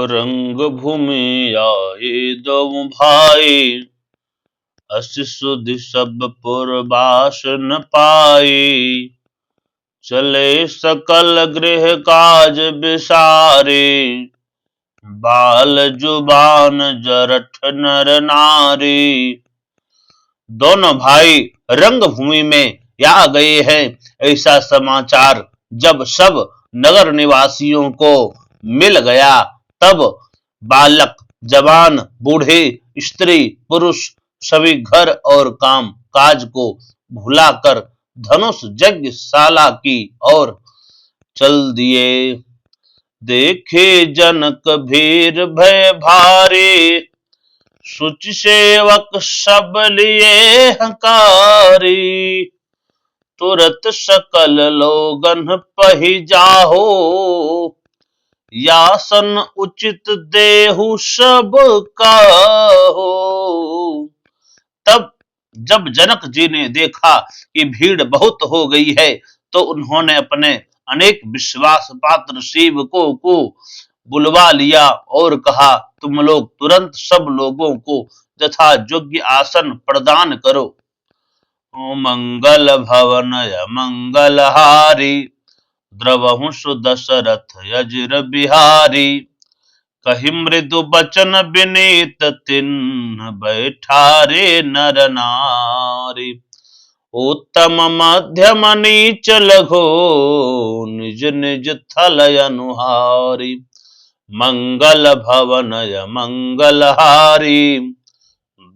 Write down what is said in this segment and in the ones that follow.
रंग भूमि आए दो भाई, अस सुध सब पुरबास न पाई। चले सकल गृह काज बिसारे, बाल जुबान जरठ नर नारी। दोनों भाई रंग भूमि में आ गए हैं। ऐसा समाचार जब सब नगर निवासियों को मिल गया, तब बालक, जवान, बूढ़े, स्त्री, पुरुष सभी घर और काम काज को भुलाकर धनुष यज्ञशाला की ओर चल दिए। देखे जनक भीर भय भारी, शुचि सेवक सब लिए हकारी। तुरत सकल लोगन पहि जाहो, यासन उचित देहु सब काहो। तब जब जनक जी ने देखा कि भीड़ बहुत हो गई है, तो उन्होंने अपने अनेक विश्वास पात्र सेवकों को बुलवा लिया और कहा, तुम लोग तुरंत सब लोगों को यथा योग्य आसन प्रदान करो। मंगल भवन मंगलहारी, द्रवहु सुदशरथ अजिर बिहारी। कहि मृदु बचन विनीत तिन्ह, बैठारे नर नारी। उत्तम मध्यम नीच लघु, निज निज थल अनुहारी। मंगल भवन मंगलहारी,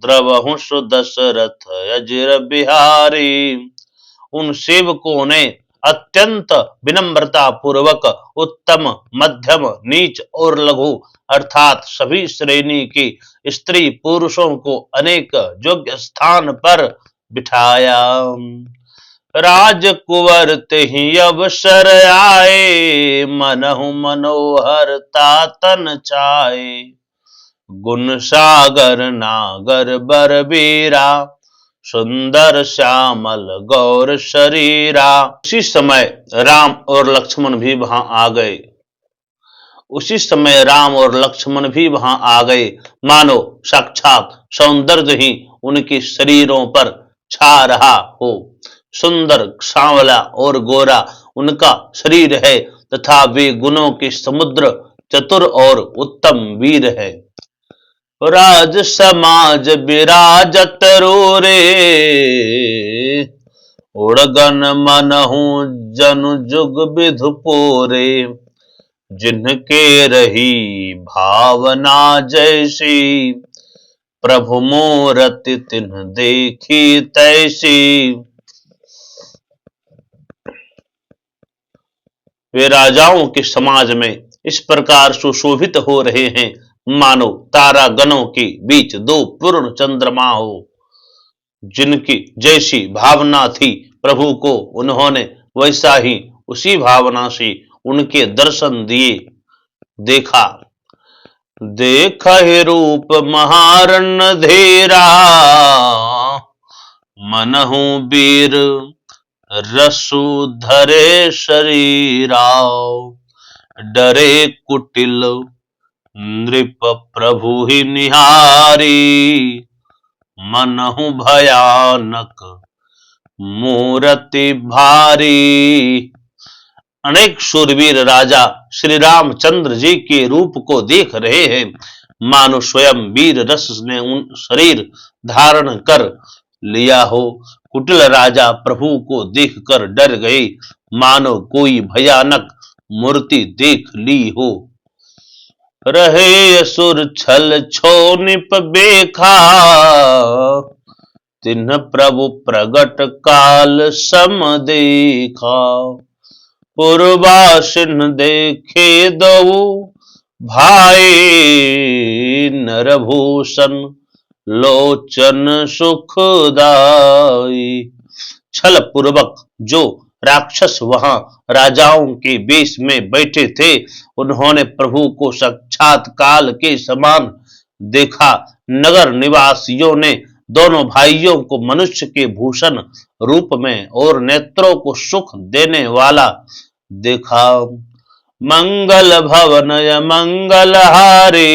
द्रवहु सुदशरथ अजिर बिहारी। उन सेवकों ने अत्यंत विनम्रता पूर्वक उत्तम, मध्यम, नीच और लघु अर्थात सभी श्रेणी की स्त्री पुरुषों को अनेक योग्य स्थान पर बिठाया। राजकुंवर तेहि अवसर आए, मनहु मनोहर तातन छाए। गुण सागर नागर बरबीरा, सुंदर श्यामल गौर शरीरा। उसी समय राम और लक्ष्मण भी वहां आ गए। उसी समय राम और लक्ष्मण भी वहां आ गए, मानो साक्षात सौंदर्य ही उनके शरीरों पर छा रहा हो। सुंदर, सांवला और गोरा उनका शरीर है तथा वे गुणों के समुद्र, चतुर और उत्तम वीर है। राज समाज विराजत रोरे, उड़गन मनहु जनु जुग विधु पोरे। जिनके रही भावना जैसी, प्रभु मूरति तिन्ह देखी तैसी। वे राजाओं के समाज में इस प्रकार सुशोभित हो रहे हैं, मानो तारा गणों के बीच दो पूर्ण चंद्रमा हो। जिनकी जैसी भावना थी प्रभु को, उन्होंने वैसा ही उसी भावना से उनके दर्शन दिए। देखा देखहि रूप महारण धीरा, मनहु वीर रसु धरे शरीरा। डरे कुटिल नृप प्रभु ही निहारी, मनहु भयानक मूर्ति भारी। अनेक शूरवीर राजा श्री रामचंद्र जी के रूप को देख रहे हैं, मानो स्वयं वीर रस ने उन शरीर धारण कर लिया हो। कुटिल राजा प्रभु को देखकर डर गए, मानो कोई भयानक मूर्ति देख ली हो। रहे असुर छल छो निप बेखा, तिन्ह प्रभु प्रगट काल सम देखा। पूर्वासिन देखे दो भाई, नरभूषण लोचन सुखदाई। छल पूर्वक जो राक्षस वहां राजाओं के बेश में बैठे थे, उन्होंने प्रभु को साक्षात काल के समान देखा। नगर निवासियों ने दोनों भाइयों को मनुष्य के भूषण रूप में और नेत्रों को सुख देने वाला देखा। मंगल भवनय मंगलहारी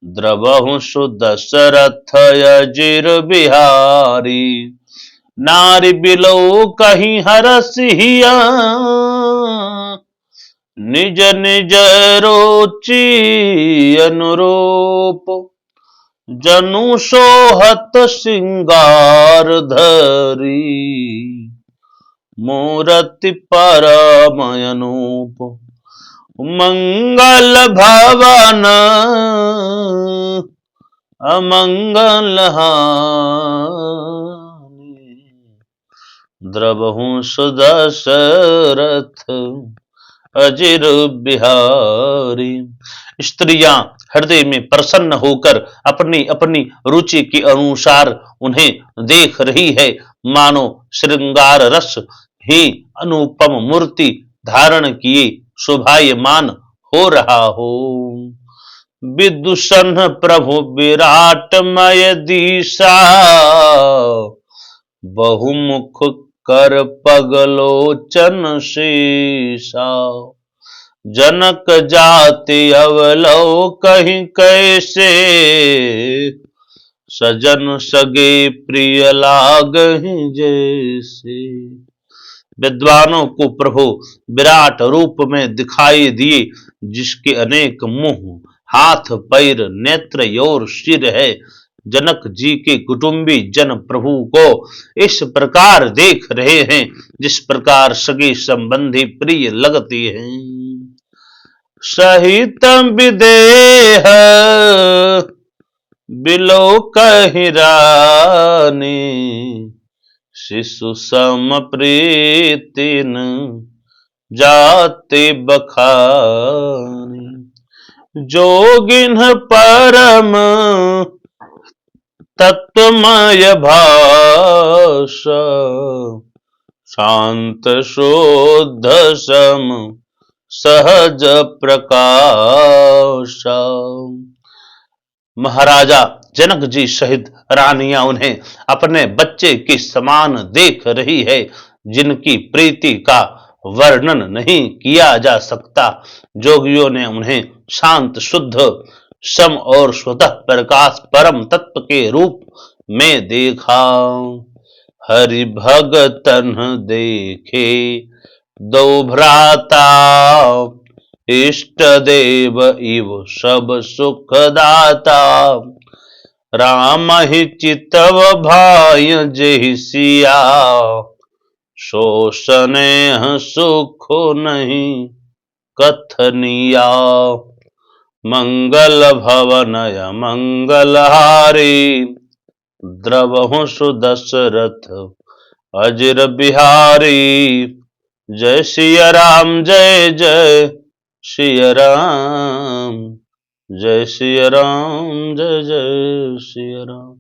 द्रवहु सुदशरथ अजिर बिहारी नारी बिलो कहीं हरसिया निज निज रोचि अनुरूप जनु सोहत सिंगार धरी मूरति परम अनूप मंगल भवन अमंगल हानि द्रवहु सुदशरथ अजिर बिहारी। स्त्रियां हृदय में प्रसन्न होकर अपनी अपनी रुचि के अनुसार उन्हें देख रही है, मानो श्रृंगार रस ही अनुपम मूर्ति धारण किए शोभायमान हो रहा हो। विदुषण प्रभु विराटमय दिशा बहुमुख कर पगलोचन शीशा जनक जाति अवलोकहि कैसे सजन सगे प्रिय लागहि जैसे। विद्वानों को प्रभु विराट रूप में दिखाई दिए, जिसके अनेक मुंह हाथ पैर नेत्र और सिर है। जनक जी के कुटुंबी जन प्रभु को इस प्रकार देख रहे हैं जिस प्रकार सगे संबंधी प्रिय लगते हैं। सहित विदेह बिलोकहि रानी शिशु सम प्रीतिन जाति बखानी जोगिन परम तत्वमय भाषा शांत शुद्ध सम सहज प्रकाश। महाराजा जनक जी सहित रानियां उन्हें अपने बच्चे के समान देख रही है, जिनकी प्रीति का वर्णन नहीं किया जा सकता। जोगियों ने उन्हें शांत शुद्ध सम और स्वतः प्रकाश परम तत्व के रूप में देखा। हरि भगतन देखे दो भ्राता इष्ट देव इव सब सुखदाता राम ही चितव भाई जहि सिया सो स्नेह सुख नहीं कथनिया। मंगल भवनय मंगलहारी द्रवहु सुदशरथ अजिर बिहारी। जय सिया राम जय जय सिया राम जय सिया राम जय जय सिया राम।